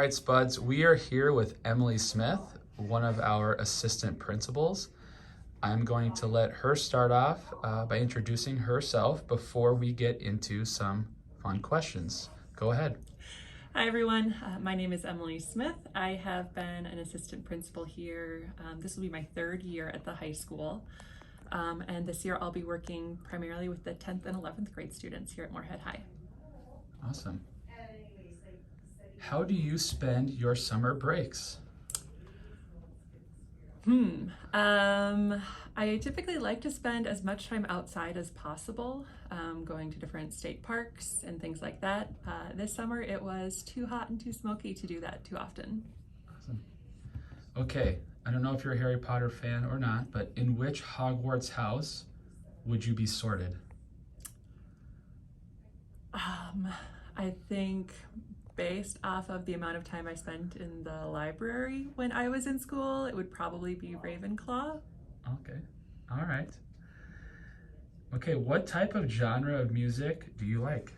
right, Spuds, we are here with Emily Smith, one of our assistant principals. I'm going to let her start off by introducing herself before we get into some fun questions. Go ahead. Hi everyone, my name is Emily Smith. I have been an assistant principal here. This will be my third year at the high school. And this year I'll be working primarily with the 10th and 11th grade students here at Moorhead High. Awesome. How do you spend your summer breaks? I typically like to spend as much time outside as possible, going to different state parks and things like that. This summer it was too hot and too smoky to do that too often. Awesome. Okay, I don't know if you're a Harry Potter fan or not, but in which Hogwarts house would you be sorted? I think based off of the amount of time I spent in the library when I was in school, it would probably be Ravenclaw. Okay, all right. Okay, what type of genre of music do you like?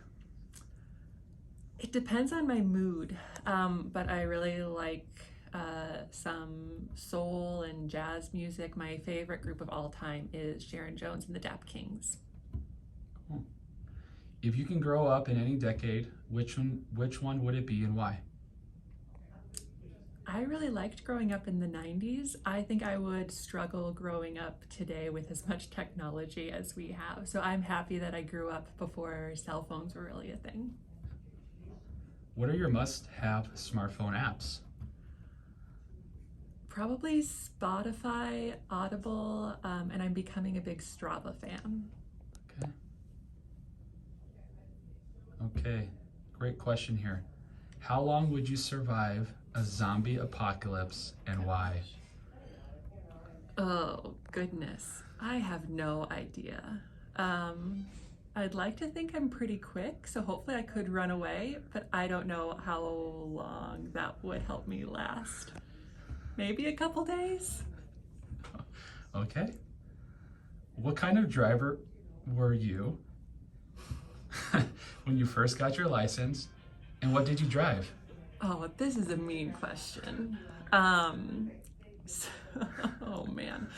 It depends on my mood, but I really like some soul and jazz music. My favorite group of all time is Sharon Jones and the Dap Kings. Cool. If you can grow up in any decade, which one would it be and why? I really liked growing up in the 90s. I think I would struggle growing up today with as much technology as we have. So I'm happy that I grew up before cell phones were really a thing. What are your must-have smartphone apps? Probably Spotify, Audible, and I'm becoming a big Strava fan. Okay. Okay, great question here. How long would you survive a zombie apocalypse and why? Oh, goodness. I have no idea. I'd like to think I'm pretty quick, so hopefully I could run away, but I don't know how long that would help me last. Maybe a couple days? Okay. What kind of driver were you when you first got your license, and what did you drive? Oh, this is a mean question. Oh man.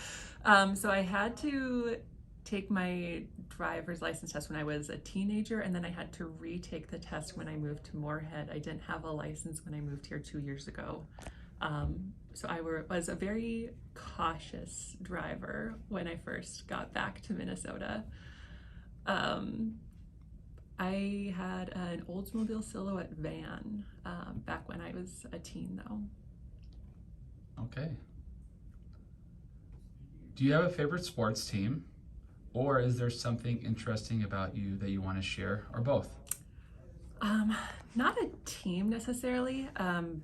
So I had to take my driver's license test when I was a teenager, and then I had to retake the test when I moved to Moorhead. I didn't have a license when I moved here 2 years ago. So I was a very cautious driver when I first got back to Minnesota. I had an Oldsmobile Silhouette van back when I was a teen, though. Okay. Do you have a favorite sports team, or is there something interesting about you that you want to share, or both? Not a team necessarily,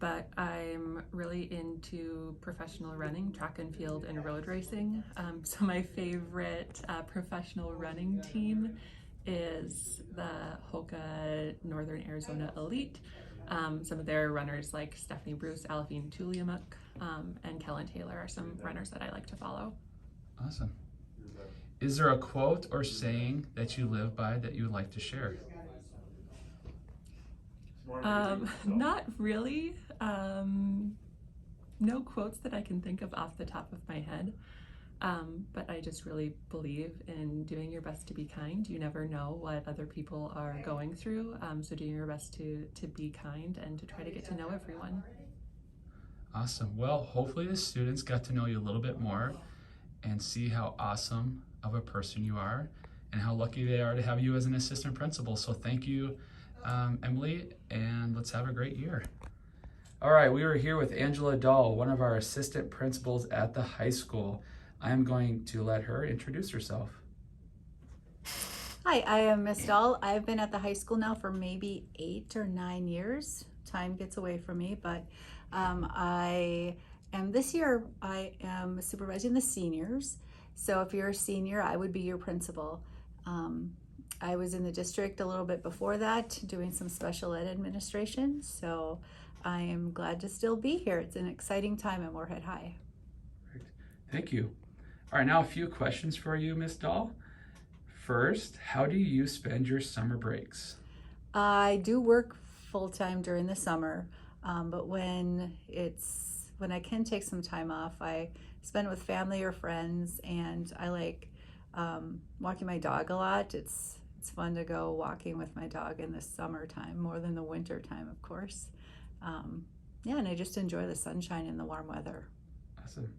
but I'm really into professional running, track and field, and road racing. So my favorite professional running team is the Hoka Northern Arizona Elite. Some of their runners like Stephanie Bruce, Alafine Tuliamuk, and Kellen Taylor are some runners that I like to follow. Awesome. Is there a quote or saying that you live by that you would like to share? Not really. No quotes that I can think of off the top of my head. But I just really believe in doing your best to be kind. You never know what other people are going through. So doing your best to be kind and to try to get to know everyone. Awesome. Well, hopefully the students got to know you a little bit more and see how awesome of a person you are and how lucky they are to have you as an assistant principal. So thank you, Emily, and let's have a great year. All right, we are here with Angela Dahl, one of our assistant principals at the high school. I'm going to let her introduce herself. Hi, I am Miss Dahl. I've been at the high school now for maybe 8 or 9 years. Time gets away from me, but this year I am supervising the seniors. So if you're a senior, I would be your principal. I was in the district a little bit before that doing some special ed administration. So I am glad to still be here. It's an exciting time at Moorhead High. Great. Thank you. All right, now a few questions for you, Miss Dahl. First, how do you spend your summer breaks? I do work full-time during the summer. But when I can take some time off, I spend it with family or friends, and I like walking my dog a lot. It's fun to go walking with my dog in the summertime more than the winter time, of course. Yeah, and I just enjoy the sunshine and the warm weather. Awesome.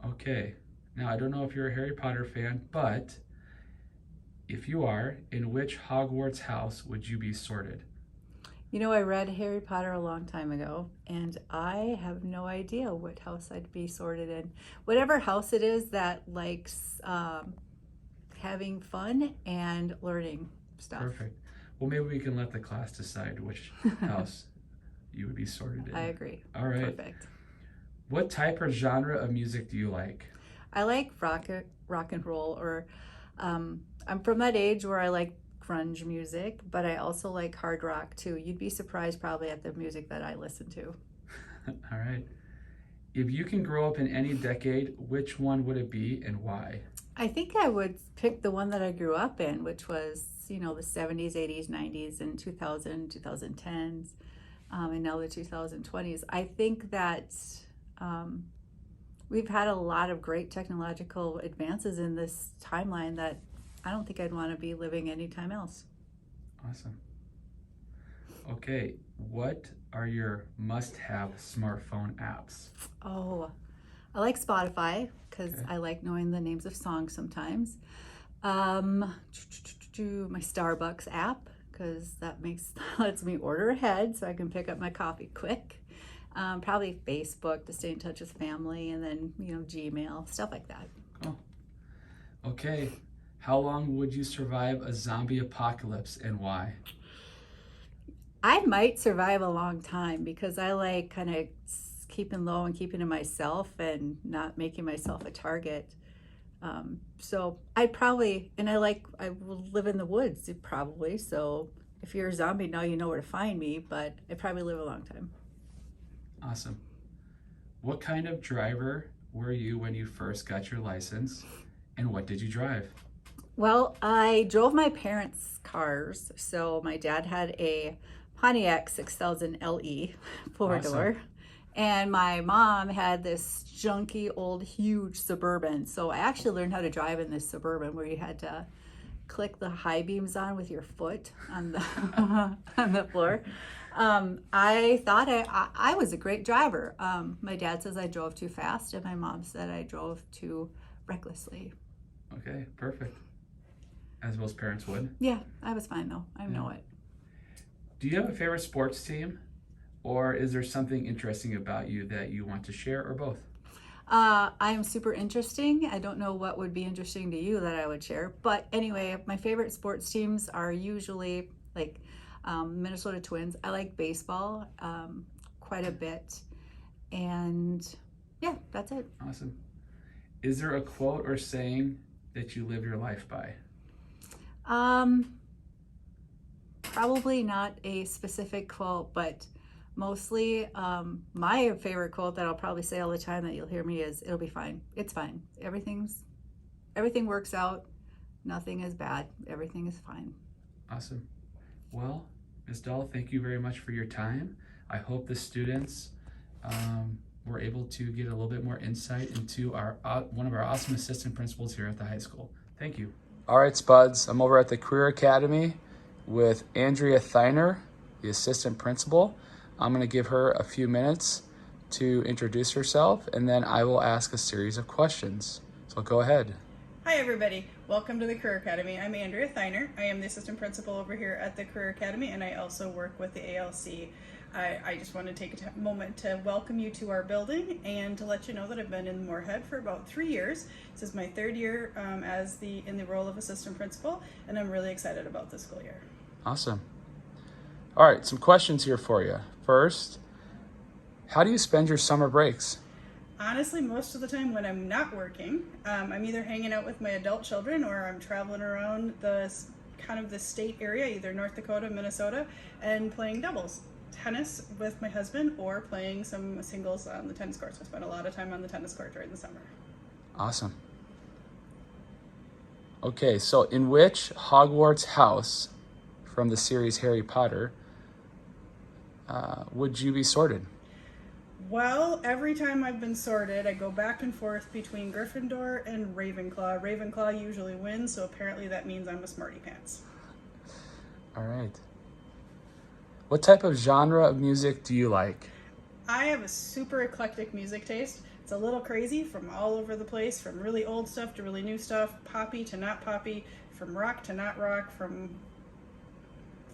Okay. Now, I don't know if you're a Harry Potter fan, but if you are, in which Hogwarts house would you be sorted? You know, I read Harry Potter a long time ago, and I have no idea what house I'd be sorted in. Whatever house it is that likes having fun and learning stuff. Perfect. Well, maybe we can let the class decide which house you would be sorted in. I agree. All right. Perfect. What type or genre of music do you like? I like rock and roll, or I'm from that age where I like grunge music, but I also like hard rock too. You'd be surprised probably at the music that I listen to. All right. If you can grow up in any decade, which one would it be and why? I think I would pick the one that I grew up in, which was, the 70s, 80s, 90s, and 2010s, and now the 2020s. I think that we've had a lot of great technological advances in this timeline that I don't think I'd want to be living anytime else. Awesome. Okay, what are your must-have smartphone apps? Oh, I like Spotify because Okay. I like knowing the names of songs sometimes. My Starbucks app because that lets me order ahead so I can pick up my coffee quick. Probably Facebook to stay in touch with family, and then Gmail, stuff like that. Oh, okay. How long would you survive a zombie apocalypse and why? I might survive a long time because I like kind of keeping low and keeping to myself and not making myself a target. So I will live in the woods probably. So if you're a zombie now, you know where to find me, but I probably live a long time. Awesome. What kind of driver were you when you first got your license, and what did you drive? Well, I drove my parents' cars. So my dad had a Pontiac 6000 LE four-door. Awesome. And my mom had this junky old huge Suburban. So I actually learned how to drive in this Suburban where you had to click the high beams on with your foot on the on the floor. I thought I was a great driver. My dad says I drove too fast, and my mom said I drove too recklessly. Okay, perfect. As most parents would. Yeah, I was fine though. I know it. Do you have a favorite sports team? Or is there something interesting about you that you want to share, or both? I am super interesting. I don't know what would be interesting to you that I would share. But anyway, my favorite sports teams are usually like Minnesota Twins. I like baseball quite a bit. And yeah, that's it. Awesome. Is there a quote or saying that you live your life by? Probably not a specific quote, but mostly my favorite quote that I'll probably say all the time that you'll hear me is, it'll be fine. It's fine. Everything works out. Nothing is bad. Everything is fine. Awesome. Well, Ms. Dahl, thank you very much for your time. I hope the students were able to get a little bit more insight into one of our awesome assistant principals here at the high school. Thank you. All right, Spuds, I'm over at the Career Academy with Andrea Theiner, the assistant principal. I'm going to give her a few minutes to introduce herself, and then I will ask a series of questions. So go ahead. Hi everybody, welcome to the Career Academy. I'm Andrea Theiner. I am the assistant principal over here at the Career Academy, and I also work with the ALC. I just want to take a moment to welcome you to our building and to let you know that I've been in Moorhead for about 3 years. This is my third year in the role of assistant principal, and I'm really excited about this school year. Awesome. All right, some questions here for you. First, how do you spend your summer breaks? Honestly, most of the time when I'm not working, I'm either hanging out with my adult children or I'm traveling around the state area, either North Dakota, Minnesota, and playing doubles. Tennis with my husband or playing some singles on the tennis courts. I spend a lot of time on the tennis court during the summer. Awesome. Okay, so in which Hogwarts house from the series Harry Potter would you be sorted? Well, every time I've been sorted, I go back and forth between Gryffindor and Ravenclaw. Ravenclaw usually wins, so apparently that means I'm a smarty pants. All right. What type of genre of music do you like? I have a super eclectic music taste. It's a little crazy, from all over the place, from really old stuff to really new stuff, poppy to not poppy, from rock to not rock, from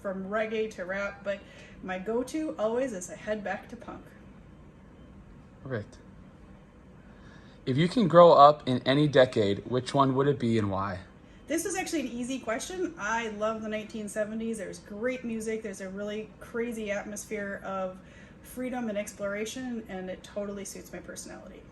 reggae to rap, but my go-to always is I head back to punk. Perfect. If you can grow up in any decade, which one would it be and why? This is actually an easy question. I love the 1970s. There's great music. There's a really crazy atmosphere of freedom and exploration, and it totally suits my personality.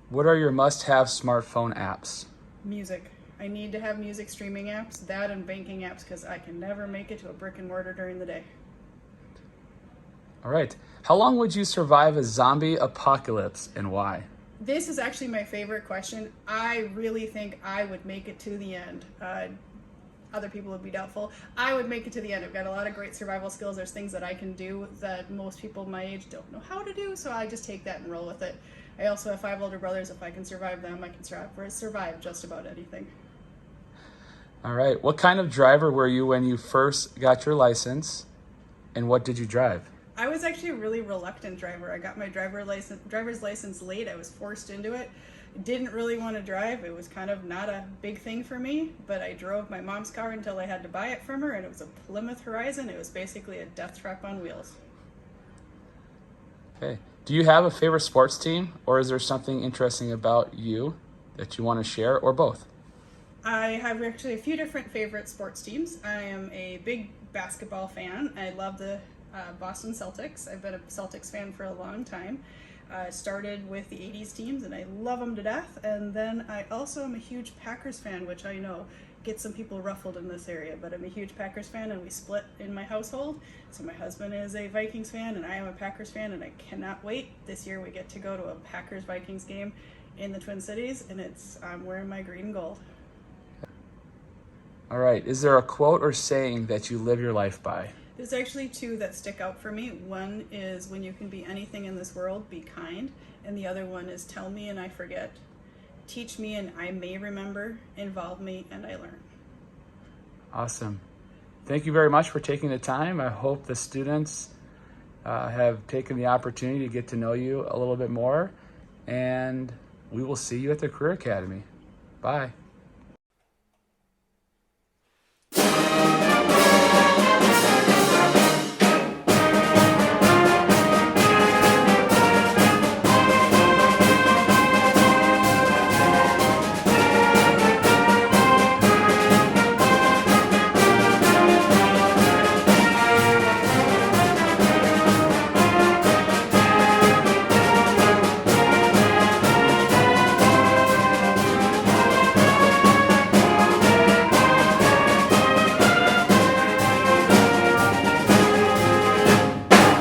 What are your must-have smartphone apps? Music. I need to have music streaming apps, that and banking apps, because I can never make it to a brick and mortar during the day. All right. How long would you survive a zombie apocalypse and why? This is actually my favorite question. I really think I would make it to the end. Other people would be doubtful. I would make it to the end. I've got a lot of great survival skills. There's things that I can do that most people my age don't know how to do, so I just take that and roll with it. I also have 5 older brothers. If I can survive them, I can survive just about anything. All right. What kind of driver were you when you first got your license, and what did you drive? I was actually a really reluctant driver. I got my driver's license late. I was forced into it. Didn't really want to drive. It was kind of not a big thing for me, but I drove my mom's car until I had to buy it from her, and it was a Plymouth Horizon. It was basically a death trap on wheels. Okay. Do you have a favorite sports team, or is there something interesting about you that you want to share, or both? I have actually a few different favorite sports teams. I am a big basketball fan. I love the Boston Celtics. I've been a Celtics fan for a long time. Started with the 80s teams, and I love them to death. And then I also am a huge Packers fan, which I know gets some people ruffled in this area, but I'm a huge Packers fan, and we split in my household. So my husband is a Vikings fan, and I am a Packers fan, and I cannot wait. This year we get to go to a Packers-Vikings game in the Twin Cities, and I'm wearing my green and gold. All right. Is there a quote or saying that you live your life by? There's actually 2 that stick out for me. One is, when you can be anything in this world, be kind. And the other one is, tell me and I forget. Teach me and I may remember. Involve me and I learn. Awesome. Thank you very much for taking the time. I hope the students have taken the opportunity to get to know you a little bit more. And we will see you at the Career Academy. Bye.